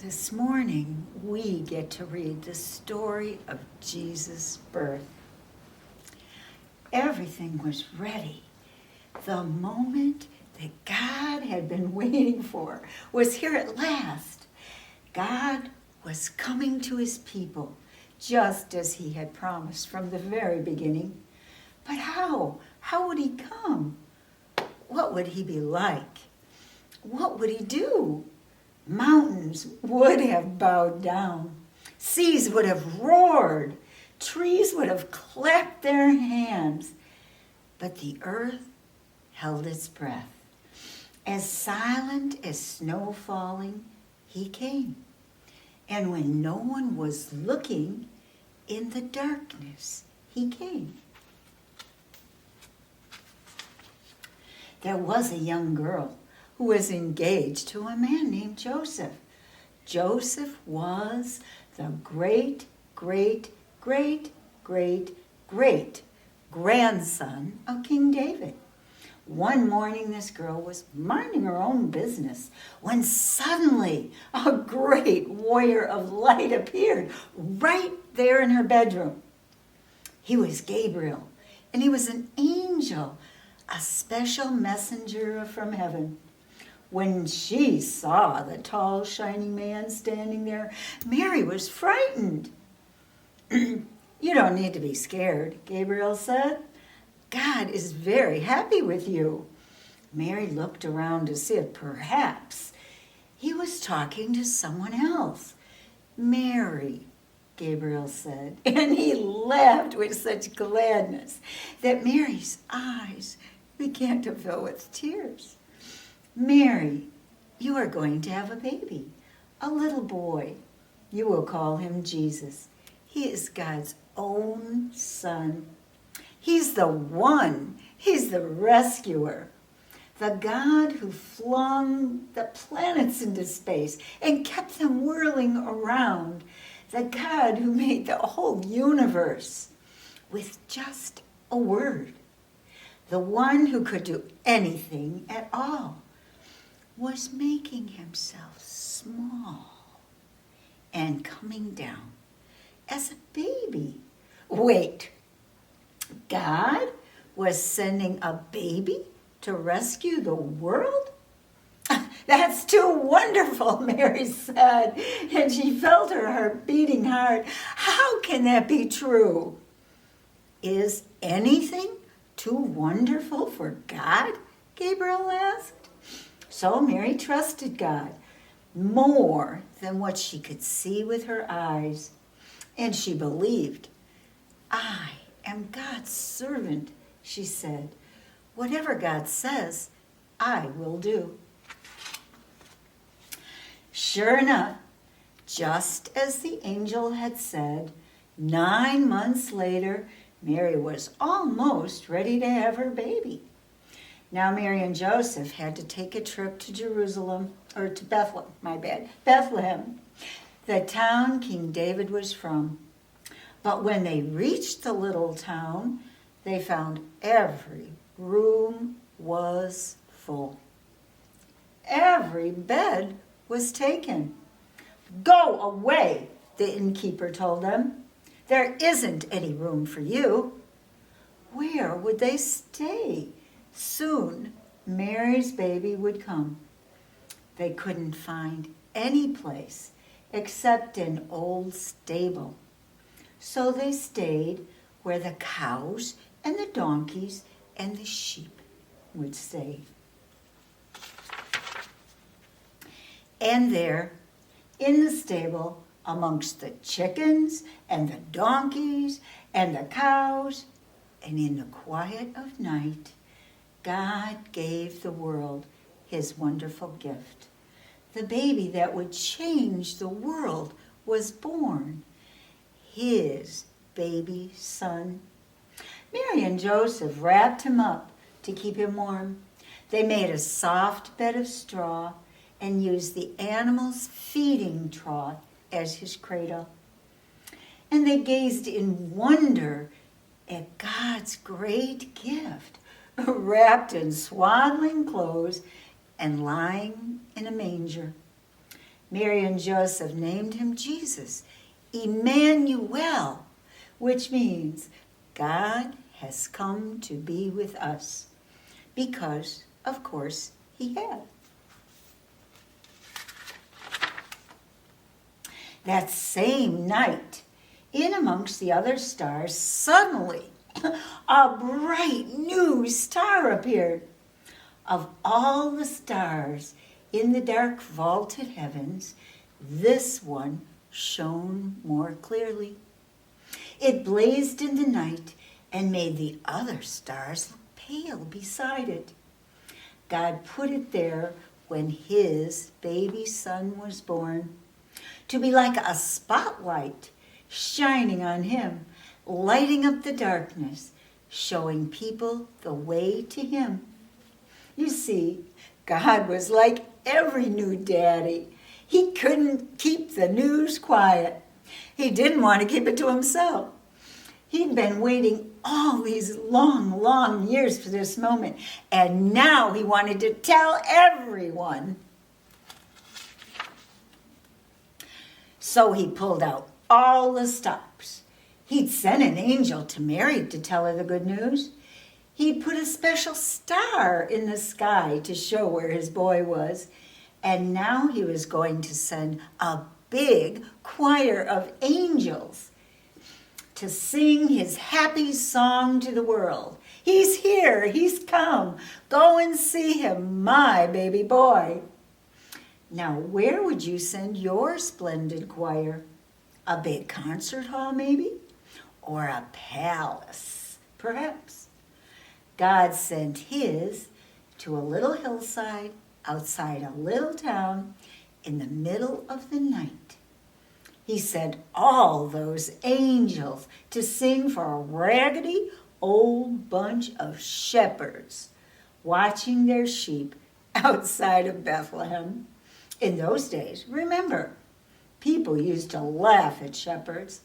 This morning, we get to read the story of Jesus' birth. Everything was ready. The moment that God had been waiting for was here at last. God was coming to his people, just as he had promised from the very beginning. But how? How would he come? What would he be like? What would he do? Mountains would have bowed down. Seas would have roared. Trees would have clapped their hands. But the earth held its breath. As silent as snow falling, he came. And when no one was looking, in the darkness, he came. There was a young girl who was engaged to a man named Joseph. Joseph was the great, great, great, great, great grandson of King David. One morning, this girl was minding her own business when suddenly a great warrior of light appeared right there in her bedroom. He was Gabriel, and he was an angel, a special messenger from heaven. When she saw the tall, shining man standing there, Mary was frightened. You don't need to be scared, Gabriel said. God is very happy with you. Mary looked around to see if perhaps he was talking to someone else. Mary, Gabriel said, and he laughed with such gladness that Mary's eyes began to fill with tears. Mary, you are going to have a baby, a little boy. You will call him Jesus. He is God's own son. He's the one. He's the rescuer. The God who flung the planets into space and kept them whirling around. The God who made the whole universe with just a word. The one who could do anything at all was making himself small and coming down as a baby. Wait, God was sending a baby to rescue the world? That's too wonderful, Mary said, and she felt her heart beating hard. How can that be true? Is anything too wonderful for God? Gabriel asked. So Mary trusted God more than what she could see with her eyes. And she believed. I am God's servant, she said. Whatever God says, I will do. Sure enough, just as the angel had said, 9 months later, Mary was almost ready to have her baby. Now Mary and Joseph had to take a trip to Bethlehem, the town King David was from. But when they reached the little town, they found every room was full. Every bed was taken. Go away, the innkeeper told them. There isn't any room for you. Where would they stay? Soon, Mary's baby would come. They couldn't find any place except an old stable. So they stayed where the cows and the donkeys and the sheep would stay. And there, in the stable, amongst the chickens and the donkeys and the cows, and in the quiet of night, God gave the world his wonderful gift. The baby that would change the world was born, his baby son. Mary and Joseph wrapped him up to keep him warm. They made a soft bed of straw and used the animal's feeding trough as his cradle. And they gazed in wonder at God's great gift, wrapped in swaddling clothes and lying in a manger. Mary and Joseph named him Jesus, Emmanuel, which means God has come to be with us. Because, of course, he had. That same night, in amongst the other stars, suddenly a bright new star appeared. Of all the stars in the dark vaulted heavens, this one shone more clearly. It blazed in the night and made the other stars look pale beside it. God put it there when his baby son was born, to be like a spotlight shining on him, lighting up the darkness, showing people the way to him. You see, God was like every new daddy. He couldn't keep the news quiet. He didn't want to keep it to himself. He'd been waiting all these long, long years for this moment, and now he wanted to tell everyone. So he pulled out all the stops. He'd sent an angel to Mary to tell her the good news. He'd put a special star in the sky to show where his boy was. And now he was going to send a big choir of angels to sing his happy song to the world. He's here, he's come. Go and see him, my baby boy. Now, where would you send your splendid choir? A big concert hall, maybe? Or a palace, perhaps? God sent his to a little hillside outside a little town in the middle of the night. He sent all those angels to sing for a raggedy old bunch of shepherds watching their sheep outside of Bethlehem. In those days, remember, people used to laugh at shepherds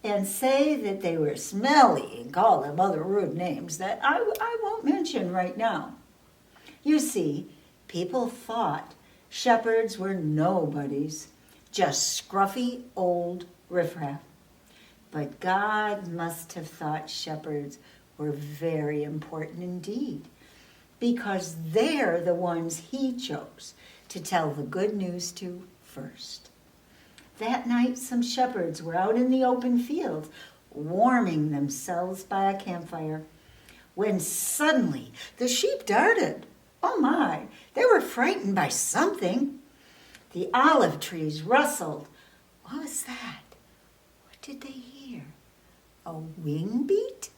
and say that they were smelly and call them other rude names that I won't mention right now. You see, people thought shepherds were nobodies, just scruffy old riffraff. But God must have thought shepherds were very important indeed, because they're the ones he chose to tell the good news to first. That night, some shepherds were out in the open field, warming themselves by a campfire, when suddenly the sheep darted. Oh my, they were frightened by something. The olive trees rustled. What was that? What did they hear? A wing beat?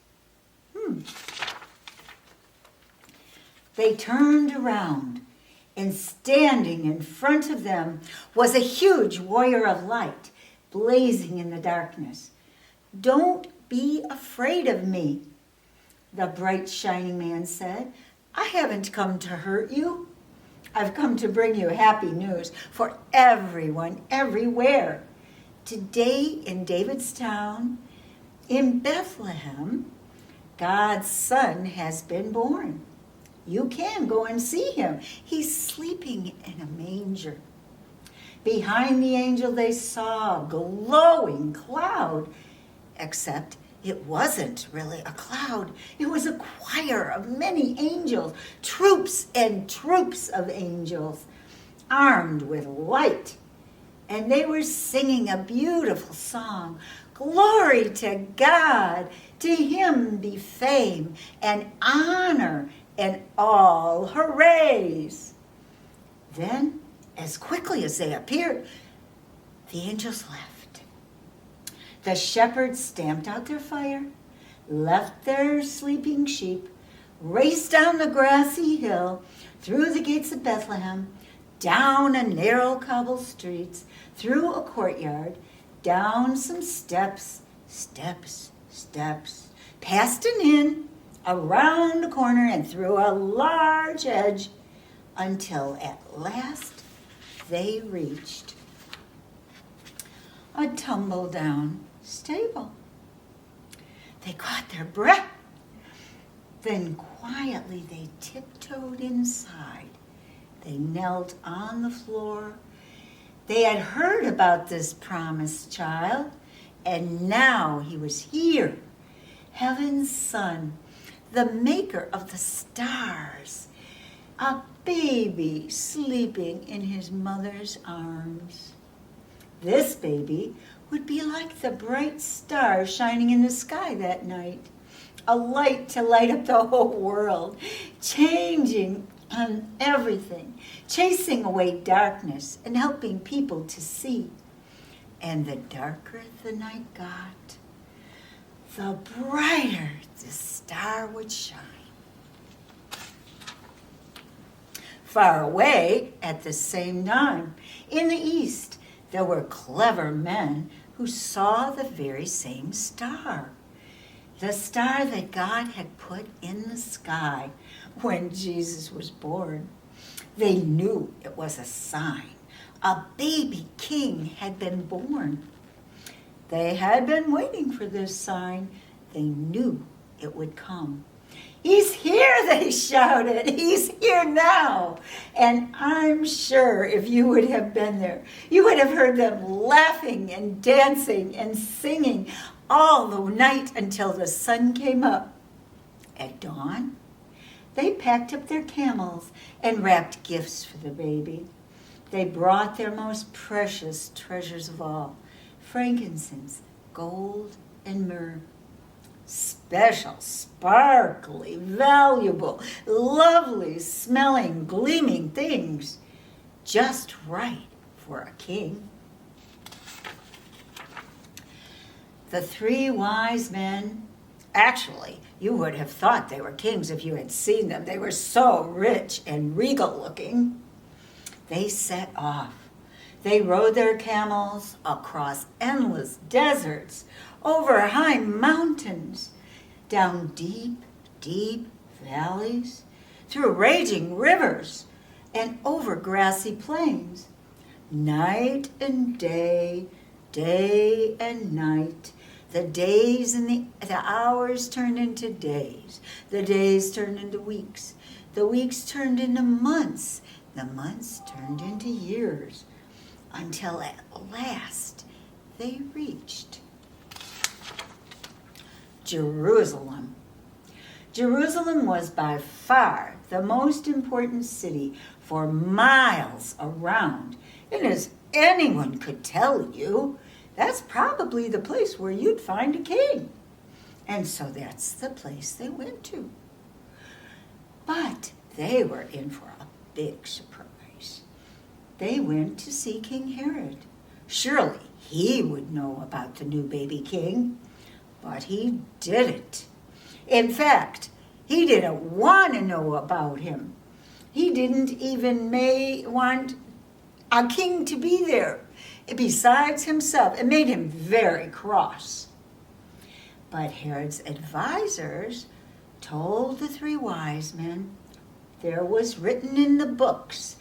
They turned around, and standing in front of them was a huge warrior of light, blazing in the darkness. "Don't be afraid of me," the bright shining man said. "I haven't come to hurt you. I've come to bring you happy news for everyone, everywhere. Today in David's town, in Bethlehem, God's son has been born. You can go and see him. He's sleeping in a manger." Behind the angel they saw a glowing cloud, except it wasn't really a cloud. It was a choir of many angels, troops and troops of angels, armed with light. And they were singing a beautiful song. "Glory to God, to him be fame and honor and all hoorays." Then, as quickly as they appeared, the angels left. The shepherds stamped out their fire, left their sleeping sheep, raced down the grassy hill, through the gates of Bethlehem, down a narrow cobbled streets, through a courtyard, down some steps, past an inn, around a corner, and through a large hedge, until at last they reached a tumble-down stable. They caught their breath. Then quietly they tiptoed inside. They knelt on the floor. They had heard about this promised child, and now he was here, heaven's son, the maker of the stars, a baby sleeping in his mother's arms. This baby would be like the bright stars shining in the sky that night, a light to light up the whole world, changing on everything, chasing away darkness and helping people to see. And the darker the night got, the brighter the star would shine. Far away at the same time, in the east, there were clever men who saw the very same star. The star that God had put in the sky when Jesus was born. They knew it was a sign. A baby king had been born. They had been waiting for this sign. They knew it would come. He's here, they shouted. He's here now. And I'm sure if you would have been there, you would have heard them laughing and dancing and singing all the night until the sun came up. At dawn, they packed up their camels and wrapped gifts for the baby. They brought their most precious treasures of all, frankincense, gold, and myrrh. Special, sparkly, valuable, lovely, smelling, gleaming things, just right for a king. The three wise men, actually, you would have thought they were kings if you had seen them. They were so rich and regal looking. They set off. They rode their camels across endless deserts, over high mountains, down deep, deep valleys, through raging rivers, and over grassy plains. Night and day, day and night, the days and the hours turned into days. The days turned into weeks. The weeks turned into months. The months turned into years. Until at last they reached Jerusalem. Jerusalem was by far the most important city for miles around. And as anyone could tell you, that's probably the place where you'd find a king. And so that's the place they went to. But they were in for a big surprise. They went to see King Herod. Surely he would know about the new baby king, but he didn't. In fact, he didn't want to know about him. He didn't even want a king to be there. Besides himself, it made him very cross. But Herod's advisors told the three wise men there was written in the books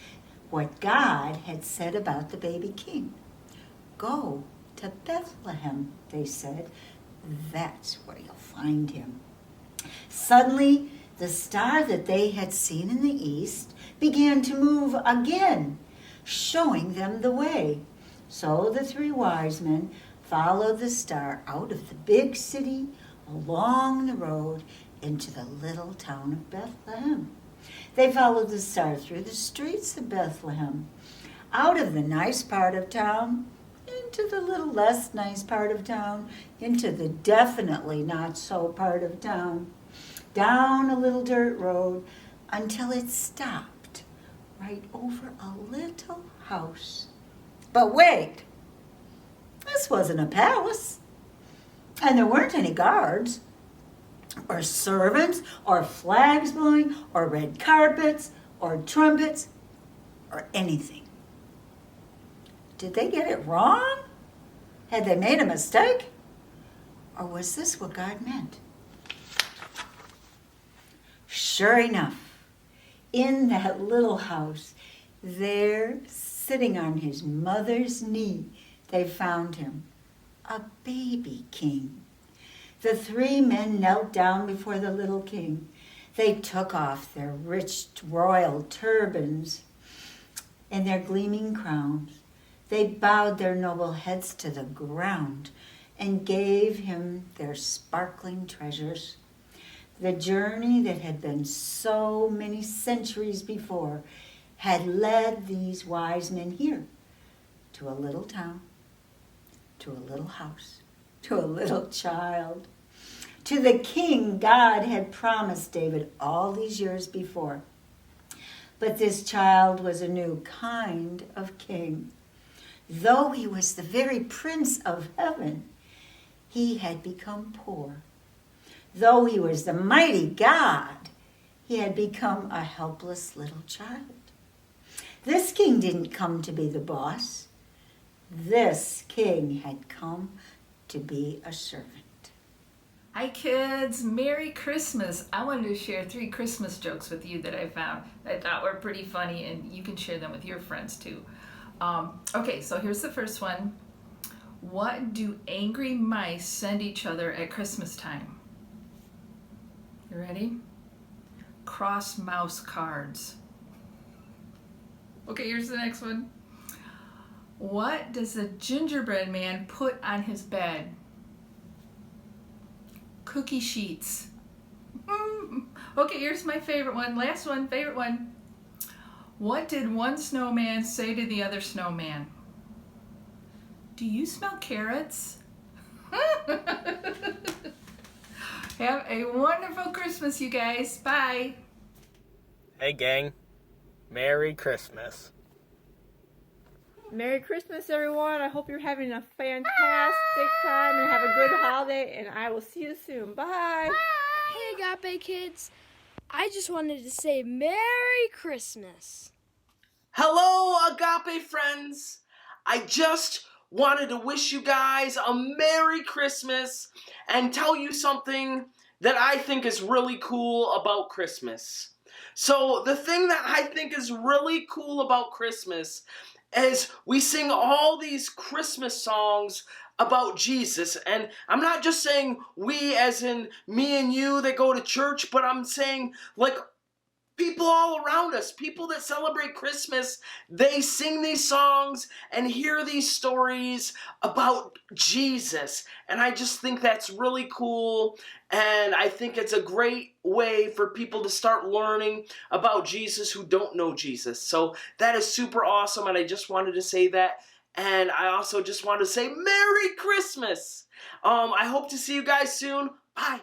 what God had said about the baby king. Go to Bethlehem, they said. That's where you'll find him. Suddenly, the star that they had seen in the east began to move again, showing them the way. So the three wise men followed the star out of the big city, along the road, into the little town of Bethlehem. They followed the star through the streets of Bethlehem, out of the nice part of town, into the little less nice part of town, into the definitely not so part of town, down a little dirt road until it stopped right over a little house. But wait, this wasn't a palace, and there weren't any guards, or servants, or flags blowing, or red carpets, or trumpets, or anything. Did they get it wrong? Had they made a mistake? Or was this what God meant? Sure enough, in that little house, there, sitting on his mother's knee, they found him, a baby king. The three men knelt down before the little king. They took off their rich royal turbans and their gleaming crowns. They bowed their noble heads to the ground and gave him their sparkling treasures. The journey that had been so many centuries before had led these wise men here, to a little town, to a little house, to a little child, to the king God had promised David all these years before. But this child was a new kind of king. Though he was the very Prince of Heaven, he had become poor. Though he was the mighty God, he had become a helpless little child. This king didn't come to be the boss. This king had come to be a servant. Hi kids, Merry Christmas. I wanted to share 3 Christmas jokes with you that I found that I thought were pretty funny, and you can share them with your friends too. Okay, so here's the first one. What do angry mice send each other at Christmas time? You ready? Cross mouse cards. Okay, here's the next one. What does the gingerbread man put on his bed? Cookie sheets. Okay, here's my favorite one. Last one, favorite one. What did one snowman say to the other snowman? Do you smell carrots? Have a wonderful Christmas, you guys. Bye. Hey gang, Merry Christmas. Merry Christmas, everyone. I hope you're having a fantastic time and have a good holiday, and I will see you soon. Bye. Hey, Agape kids. I just wanted to say Merry Christmas. Hello, Agape friends. I just wanted to wish you guys a Merry Christmas and tell you something that I think is really cool about Christmas. So the thing that I think is really cool about Christmas is we sing all these Christmas songs about Jesus. And I'm not just saying we as in me and you that go to church, but I'm saying like people all around us, people that celebrate Christmas, they sing these songs and hear these stories about Jesus. And I just think that's really cool. And I think it's a great way for people to start learning about Jesus who don't know Jesus. So that is super awesome. And I just wanted to say that. And I also just wanted to say Merry Christmas. I hope to see you guys soon. Bye.